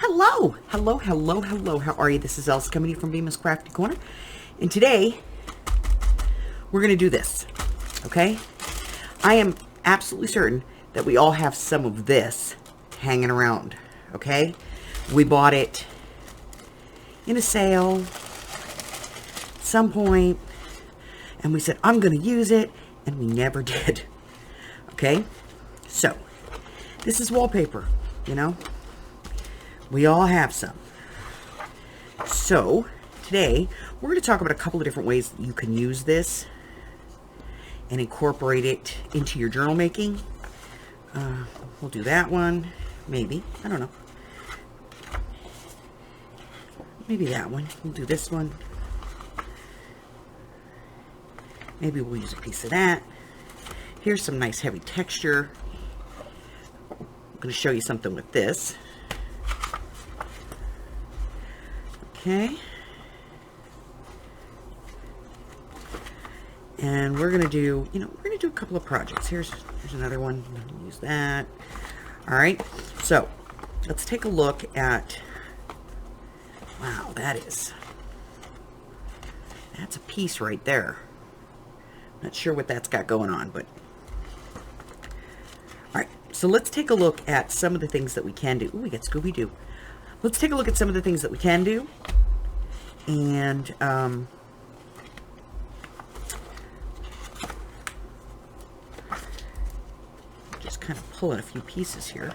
Hello, hello, hello, hello. How are you? This is Elsa coming to you from Bemis Crafty Corner. And today, we're going to do this, okay? I am absolutely certain that we all have some of this hanging around, okay? We bought it in a sale at some point, and we said, I'm going to use it, and we never did, okay? So, this is wallpaper, you know? We all have some. So, today, we're going to talk about a couple of different ways that you can use this and incorporate it into your journal making. We'll do that one. Maybe. I don't know. Maybe that one. We'll do this one. Maybe we'll use a piece of that. Here's some nice heavy texture. I'm going to show you something with this. Okay. And we're going to do, we're going to do a couple of projects. Here's another one. I'm going to use that. All right. So, let's take a look at, wow, that's a piece right there. Not sure what that's got going on, but all right. So, let's take a look at some of the things that we can do. Ooh, we got Scooby-Doo. Let's take a look at some of the things that we can do. And just kind of pull out a few pieces here.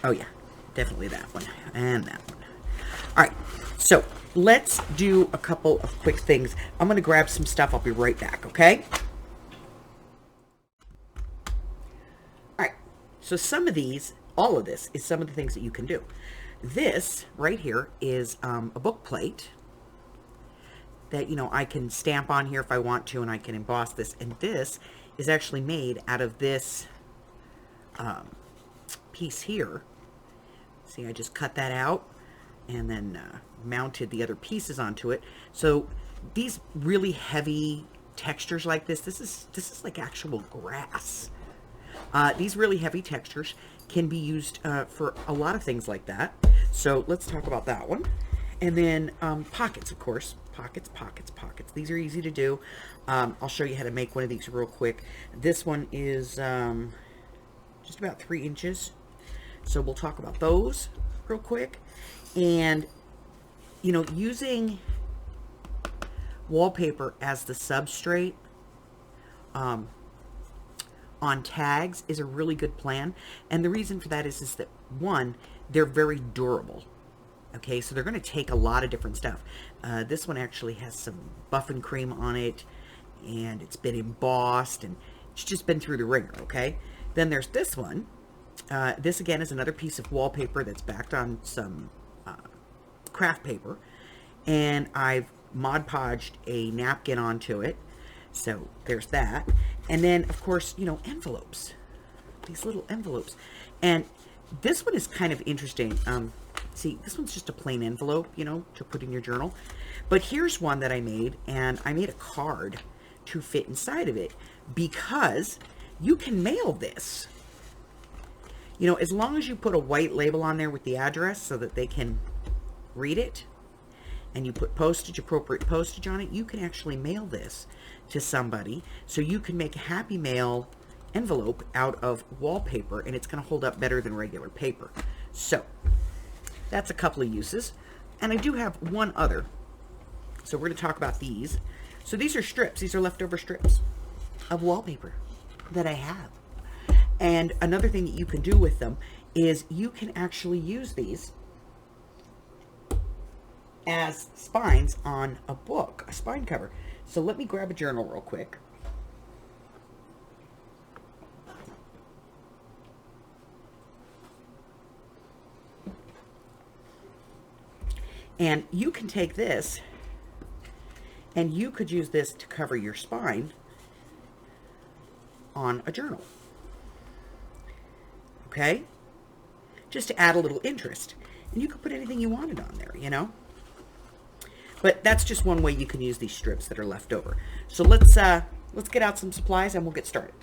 Oh yeah, definitely that one and that one. All right, so let's do a couple of quick things. I'm going to grab some stuff. I'll be right back, okay? So some of these, all of this, is some of the things that you can do. This right here is a book plate that, I can stamp on here if I want to, and I can emboss this. And this is actually made out of this piece here. See, I just cut that out and then mounted the other pieces onto it. So these really heavy textures like this is like actual grass. These really heavy textures can be used for a lot of things like that. So let's talk about that one. And then pockets, of course. Pockets. These are easy to do. I'll show you how to make one of these real quick. This one is just about 3 inches. So we'll talk about those real quick. And, using wallpaper as the substrate on tags is a really good plan. And the reason for that is that, one, they're very durable. Okay, so they're going to take a lot of different stuff. This one actually has some buff and cream on it, and it's been embossed, and it's just been through the ringer, okay? Then there's this one. This, again, is another piece of wallpaper that's backed on some craft paper, and I've Mod Podged a napkin onto it. So there's that. And then, of course, envelopes. These little envelopes. And this one is kind of interesting. See, this one's just a plain envelope, to put in your journal. But here's one that I made, and I made a card to fit inside of it because you can mail this. As long as you put a white label on there with the address so that they can read it, and you put appropriate postage on it, you can actually mail this to somebody. So you can make a Happy Mail envelope out of wallpaper, and it's going to hold up better than regular paper. So that's a couple of uses. And I do have one other. So we're going to talk about these. So these are strips. These are leftover strips of wallpaper that I have. And another thing that you can do with them is you can actually use these as spines on a book, a spine cover. So let me grab a journal real quick. And you can take this, and you could use this to cover your spine on a journal. Okay? Just to add a little interest. And you could put anything you wanted on there, But that's just one way you can use these strips that are left over. So let's let's get out some supplies and we'll get started.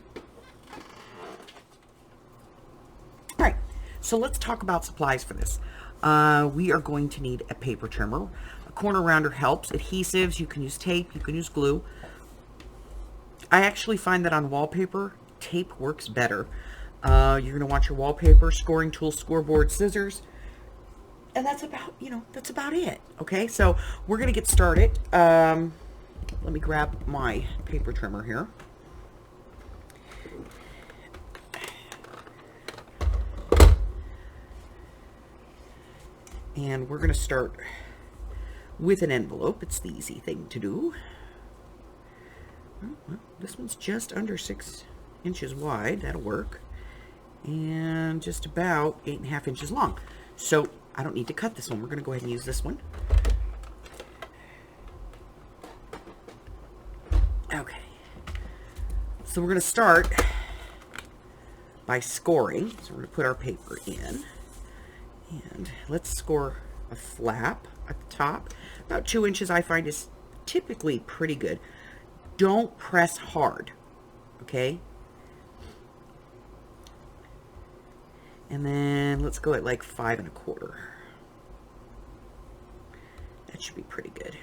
All right, so let's talk about supplies for this. We are going to need a paper trimmer. A corner rounder helps. Adhesives, you can use tape, you can use glue. I actually find that on wallpaper, tape works better. You're going to want your wallpaper, scoring tool, scoreboard, scissors, and that's about, that's about it. Okay, so we're going to get started. Let me grab my paper trimmer here. And we're going to start with an envelope. It's the easy thing to do. Well, this one's just under 6 inches wide. That'll work. And just about 8.5 inches long. So I don't need to cut this one. We're going to go ahead and use this one. Okay. So we're going to start by scoring. So we're going to put our paper in. And let's score a flap at the top. About 2 inches I find is typically pretty good. Don't press hard. Okay? And then let's go at like 5 1/4. That should be pretty good.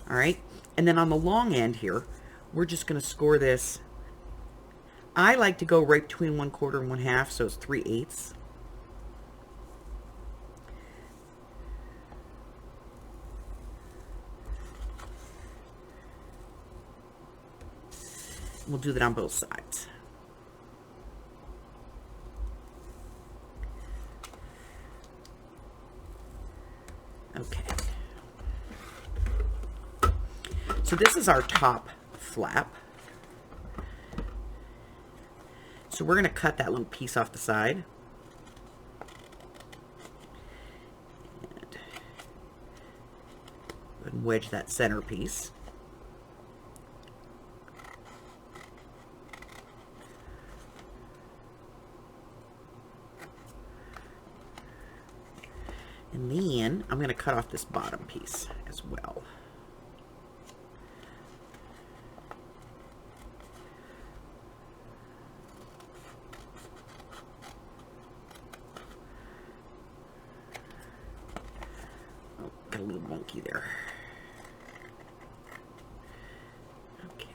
All right. And then on the long end here, we're just going to score this. I like to go right between 1/4 and 1/2, so it's 3/8. We'll do that on both sides. Okay. So this is our top flap. So we're going to cut that little piece off the side. And wedge that center piece. And then I'm going to cut off this bottom piece as well. Oh, got a little monkey there. Okay.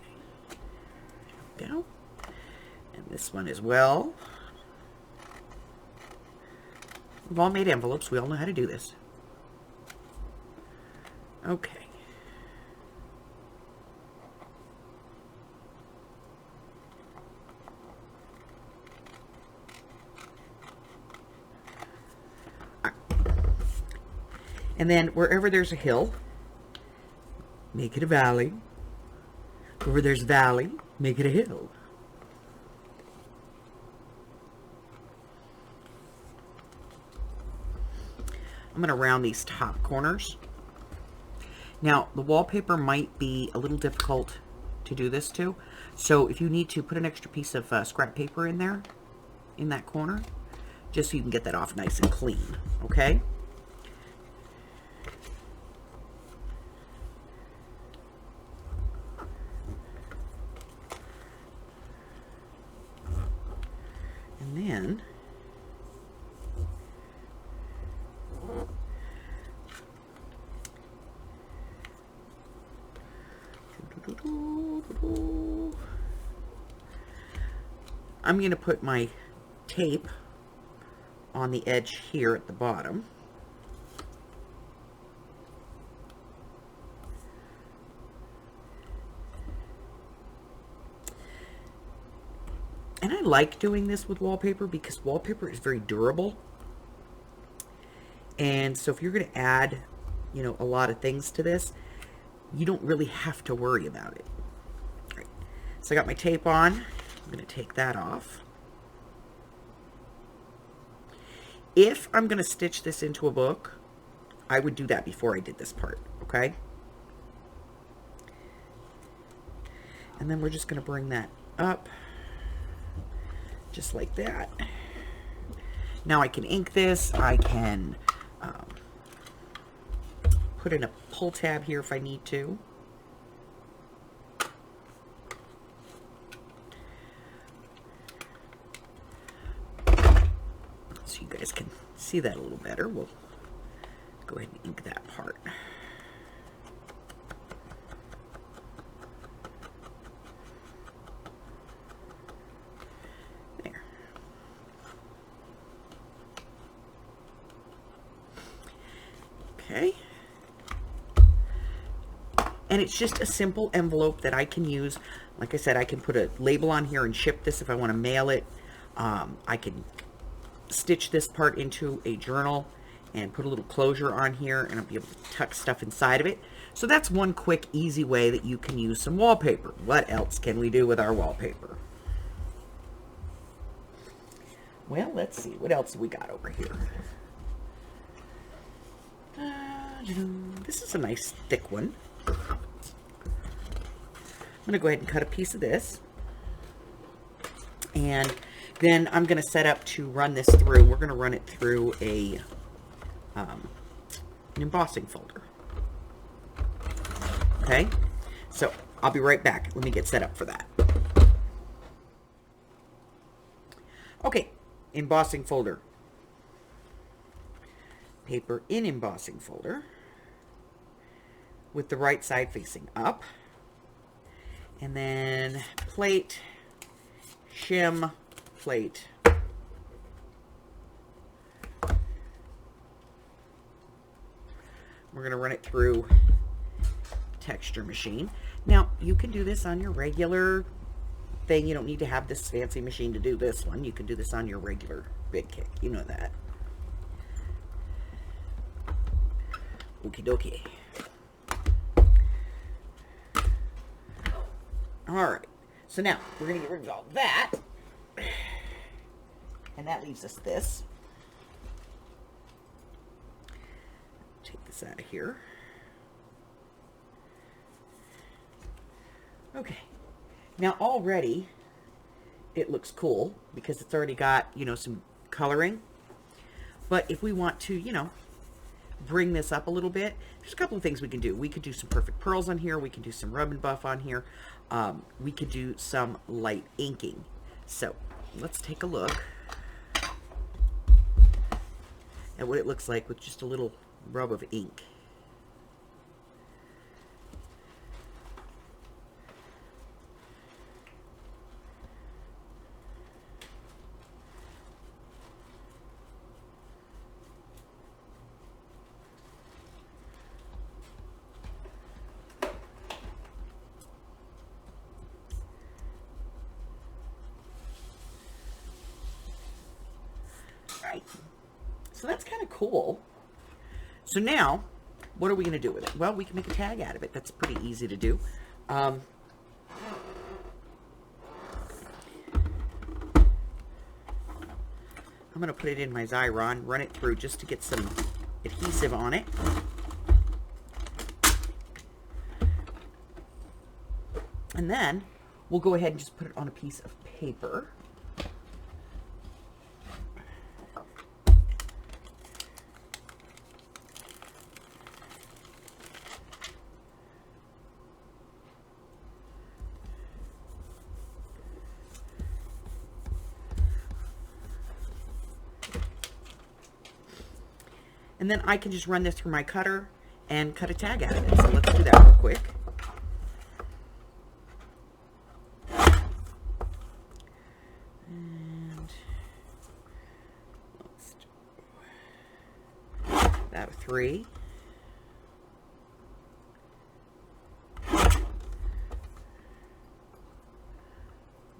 There we go. And this one as well. We've all made envelopes. We all know how to do this. Okay. And then wherever there's a hill, make it a valley. Wherever there's a valley, make it a hill. I'm going to round these top corners. Now, the wallpaper might be a little difficult to do this to. So if you need to, put an extra piece of scrap paper in there, in that corner, just so you can get that off nice and clean, okay? And then I'm going to put my tape on the edge here at the bottom. And I like doing this with wallpaper because wallpaper is very durable. And so if you're going to add, a lot of things to this, you don't really have to worry about it. All right. So I got my tape on. I'm going to take that off. If I'm going to stitch this into a book, I would do that before I did this part, okay? And then we're just going to bring that up, just like that. Now I can ink this. I can put in a pull tab here if I need to. So you guys can see that a little better. We'll go ahead and ink that part. There. Okay. And it's just a simple envelope that I can use. Like I said, I can put a label on here and ship this if I want to mail it. I can stitch this part into a journal and put a little closure on here, and I'll be able to tuck stuff inside of it. So that's one quick, easy way that you can use some wallpaper. What else can we do with our wallpaper? Well, let's see. What else have we got over here? This is a nice thick one. I'm going to go ahead and cut a piece of this. And then I'm going to set up to run this through. We're going to run it through an embossing folder. Okay, so I'll be right back. Let me get set up for that. Okay, embossing folder. Paper in embossing folder with the right side facing up. And then plate, shim, plate. We're going to run it through texture machine. Now, you can do this on your regular thing. You don't need to have this fancy machine to do this one. You can do this on your regular Big Kick. You know that. Okie dokie. Alright. So now, we're going to get rid of all that. And that leaves us this. Take this out of here. Okay. Now already it looks cool because it's already got, you know, some coloring. But if we want to, you know, bring this up a little bit, there's a couple of things we can do. We could do some perfect pearls on here. We can do some rub and buff on here. We could do some light inking. So let's take a look at what it looks like with just a little rub of ink. Right. So that's kind of cool. So now, what are we going to do with it? Well, we can make a tag out of it. That's pretty easy to do. I'm going to put it in my Xyron, run it through just to get some adhesive on it. And then we'll go ahead and just put it on a piece of paper. And then I can just run this through my cutter and cut a tag out of it. So let's do that real quick. And let's do that 3.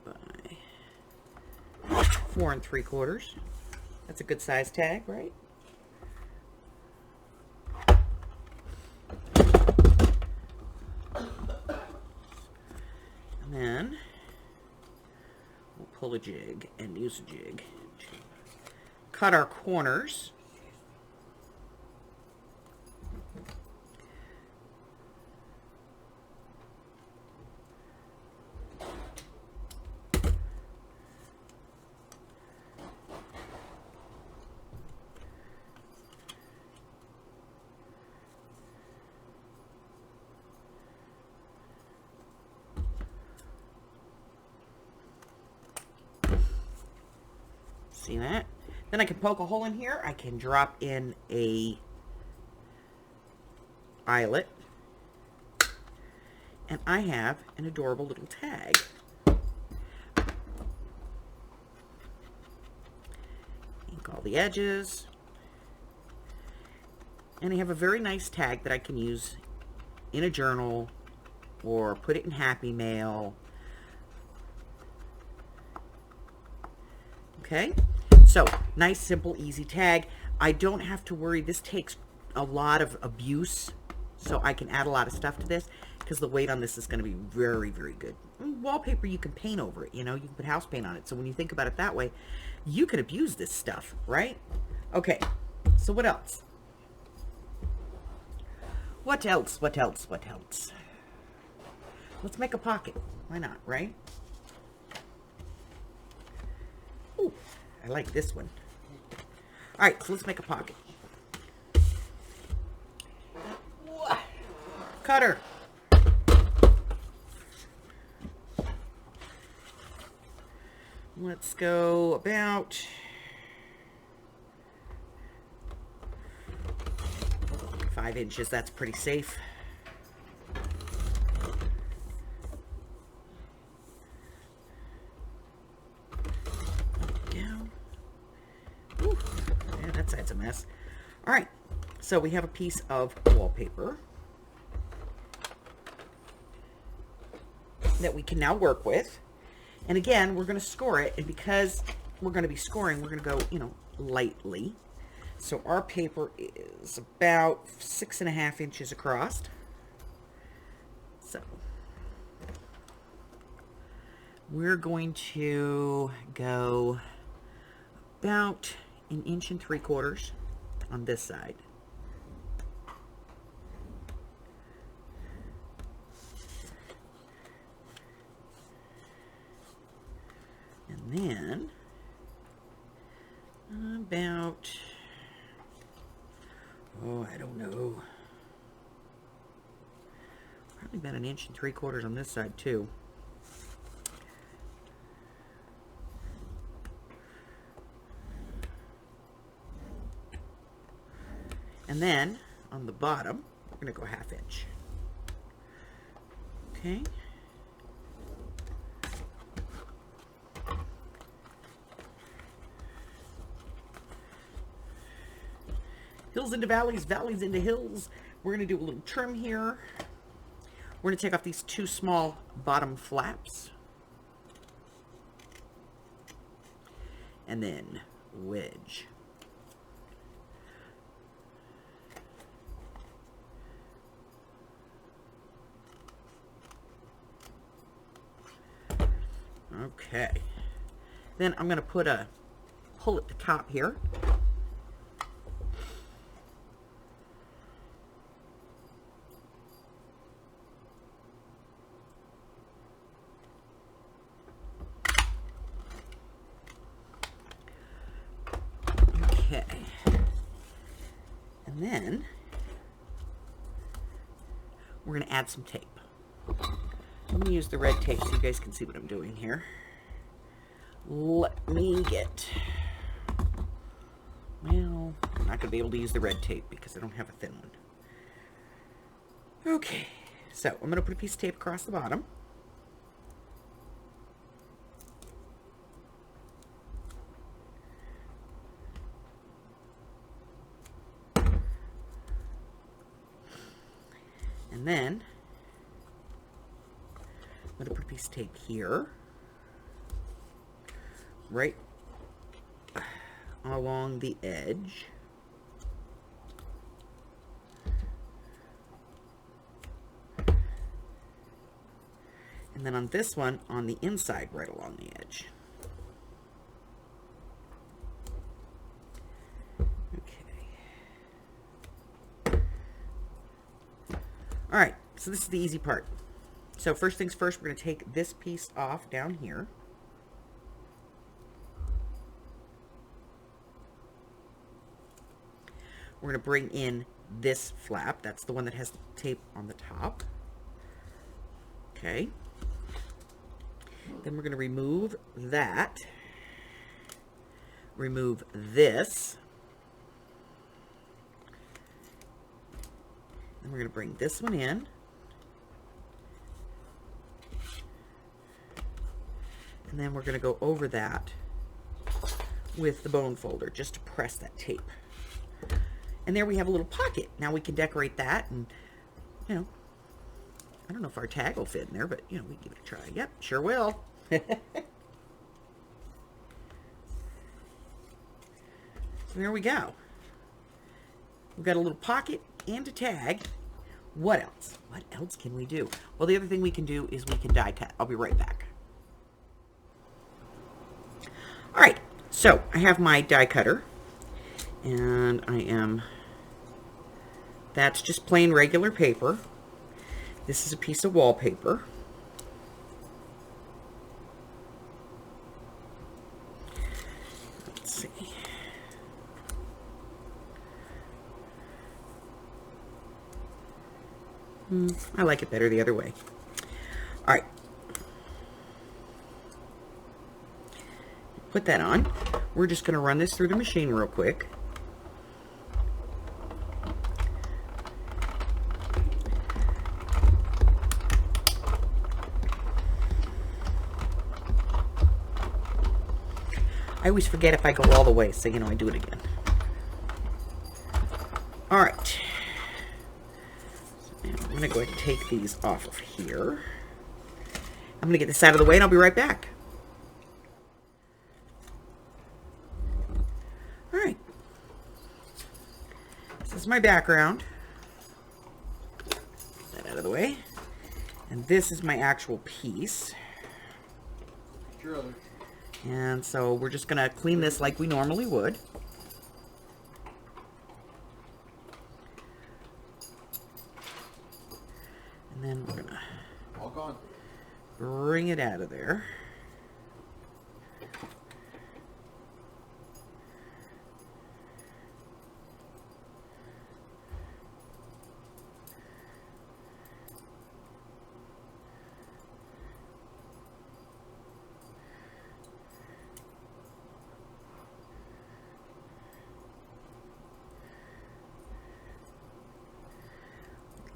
By 4 3/4. That's a good size tag, right? Then we'll pull a jig and use a jig to cut our corners. See that? Then I can poke a hole in here. I can drop in a eyelet. And I have an adorable little tag. Ink all the edges. And I have a very nice tag that I can use in a journal or put it in Happy Mail. Okay, so nice, simple, easy tag. I don't have to worry. This takes a lot of abuse, so I can add a lot of stuff to this because the weight on this is going to be very, very good. Wallpaper, you can paint over it, you know, you can put house paint on it. So when you think about it that way, you can abuse this stuff, right? Okay, so what else? What else? What else? What else? Let's make a pocket. Why not, right? Ooh, I like this one. All right, so let's make a pocket. Cutter. Let's go about 5 inches. That's pretty safe. Ooh, yeah, that side's a mess. All right, so we have a piece of wallpaper that we can now work with. And again, we're going to score it. And because we're going to be scoring, we're going to go, you know, lightly. So our paper is about 6.5 inches across. So we're going to go about 1 3/4 on this side. And then about, oh, I don't know, probably about 1 3/4 on this side too. And then on the bottom, we're going to go 1/2 inch. Okay. Hills into valleys, valleys into hills. We're going to do a little trim here. We're going to take off these 2 small bottom flaps. And then wedge. Okay. Then I'm going to put a pull at the top here. Okay. And then we're going to add some tape. I'm going to use the red tape so you guys can see what I'm doing here. Let me get, well, I'm not going to be able to use the red tape because I don't have a thin one. Okay, so I'm going to put a piece of tape across the bottom. And then I'm going to put a piece of tape here, right along the edge. And then on this one, on the inside, right along the edge. Okay. All right, so this is the easy part. So first things first, we're going to take this piece off down here. We're going to bring in this flap. That's the one that has the tape on the top. Okay. Then we're going to remove that. remove this. And we're going to bring this one in. And then we're going to go over that with the bone folder just to press that tape. And there we have a little pocket. Now we can decorate that, and, you know, I don't know if our tag will fit in there, but, you know, we can give it a try. Yep, sure will. So there we go. We've got a little pocket and a tag. What else? What else can we do? Well, the other thing we can do is we can die cut. I'll be right back. All right, so I have my die cutter, and that's just plain regular paper. This is a piece of wallpaper. Let's see. I like it better the other way. All right. Put that on. We're just going to run this through the machine real quick. I always forget if I go all the way, so, you know, I do it again. All right. So now I'm going to go ahead and take these off of here. I'm going to get this out of the way, and I'll be right back. All right. This is my background. Get that out of the way. And this is my actual piece. Sure. And so we're just going to clean this like we normally would. And then we're going to bring it out of there.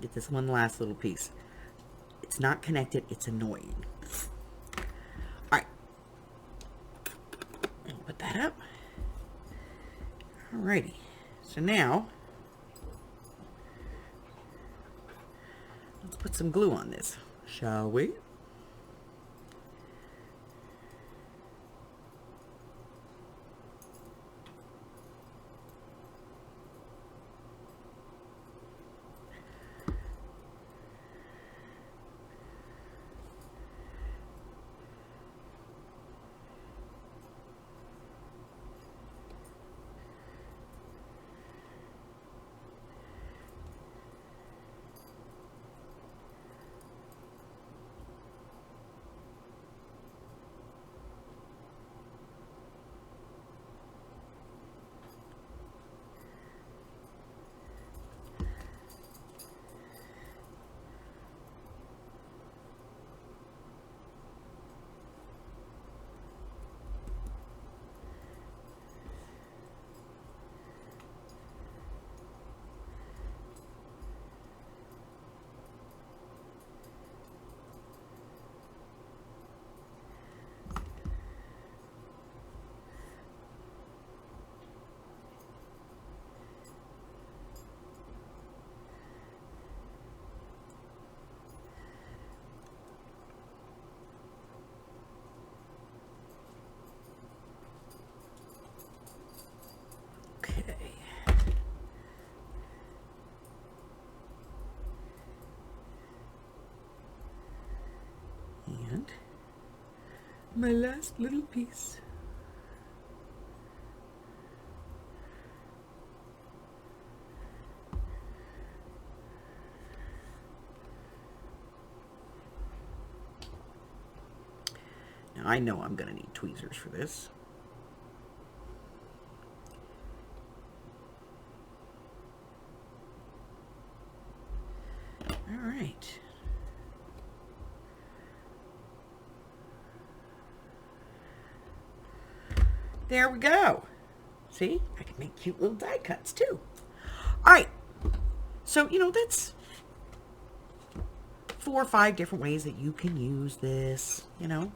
Get this one last little piece. It's not connected, it's annoying. Alright. Put that up. Alrighty. So now, let's put some glue on this, shall we? And my last little piece. Now I know I'm going to need tweezers for this. All right. There we go. See? I can make cute little die cuts too. All right. So, that's 4 or 5 different ways that you can use this, and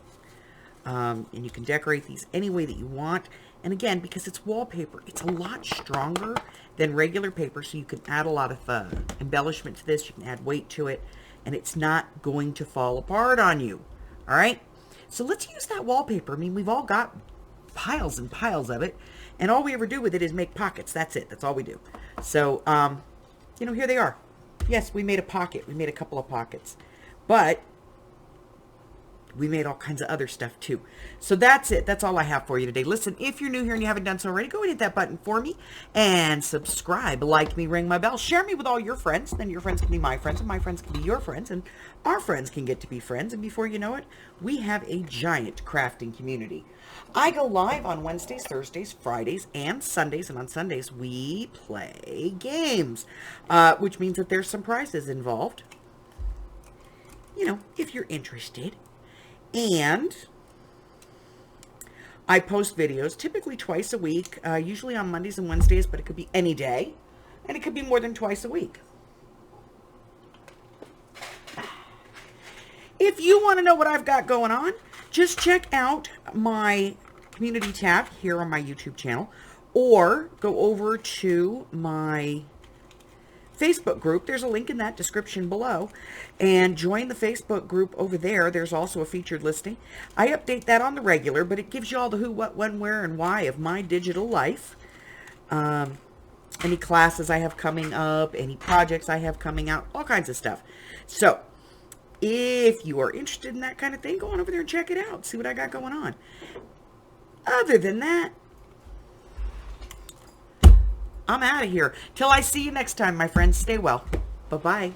you can decorate these any way that you want. And again, because it's wallpaper, it's a lot stronger than regular paper, so you can add a lot of embellishment to this. You can add weight to it, and it's not going to fall apart on you. All right? So let's use that wallpaper. I mean, we've all got piles and piles of it, and all we ever do with it is make pockets. That's it. That's all we do. So, here they are. Yes, we made a pocket. We made a couple of pockets. But we made all kinds of other stuff too. So that's it. That's all I have for you today. Listen, if you're new here and you haven't done so already, go and hit that button for me and subscribe, like me, ring my bell, share me with all your friends. Then your friends can be my friends and my friends can be your friends and our friends can get to be friends. And before you know it, we have a giant crafting community. I go live on Wednesdays, Thursdays, Fridays, and Sundays. And on Sundays, we play games, which means that there's some prizes involved. If you're interested. And I post videos typically twice a week, usually on Mondays and Wednesdays, but it could be any day, and it could be more than twice a week. If you want to know what I've got going on, just check out my community tab here on my YouTube channel, or go over to my Facebook group. There's a link in that description below, and join the Facebook group over there. There's also a featured listing. I update that on the regular, but it gives you all the who, what, when, where, and why of my digital life. Any classes I have coming up, any projects I have coming out, all kinds of stuff. So if you are interested in that kind of thing, go on over there and check it out. See what I got going on. Other than that, I'm out of here. Till I see you next time, my friends. Stay well. Bye-bye.